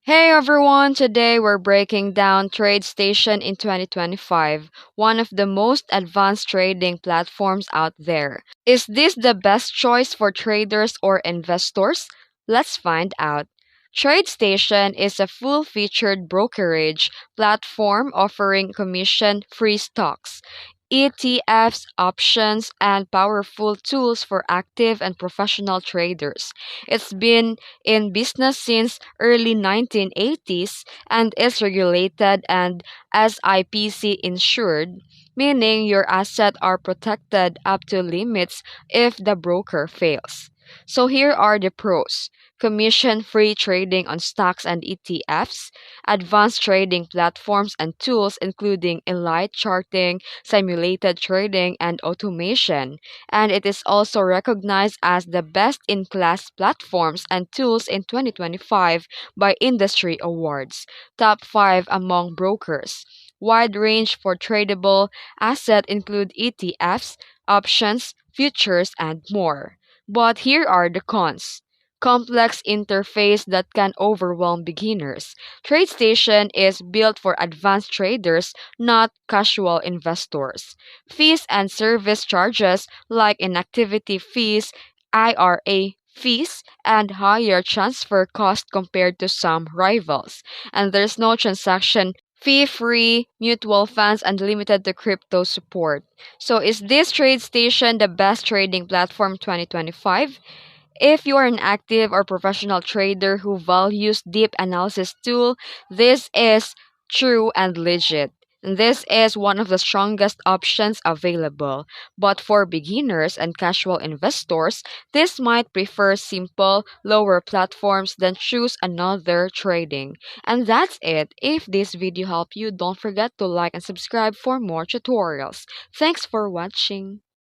Hey everyone, today we're breaking down Tradestation in 2025, one of the most advanced trading platforms out there. Is this the best choice for traders or investors? Let's find out. TradeStation is a full-featured brokerage platform offering commission-free stocks, ETFs, options, and powerful tools for active and professional traders. It's been in business since early 1980s and is regulated and SIPC insured, meaning your assets are protected up to limits if the broker fails. So here are the pros. Commission-free trading on stocks and ETFs, advanced trading platforms and tools including elite charting, simulated trading, and automation, and it is also recognized as the best in class platforms and tools in 2025 by industry awards. Top 5 among brokers. Wide range for tradable assets include ETFs, options, futures, and more. But here are the cons. Complex interface that can overwhelm beginners. TradeStation is built for advanced traders, not casual investors. Fees and service charges like inactivity fees, IRA fees, and higher transfer cost compared to some rivals. And there's no transaction fee free, mutual funds, and limited to crypto support. So, is this TradeStation the best trading platform 2025? If you are an active or professional trader who values deep analysis tool, this is true and legit. This is one of the strongest options available. But for beginners and casual investors, this might prefer simple, lower platforms than choose another trading. And that's it. If this video helped you, don't forget to like and subscribe for more tutorials. Thanks for watching.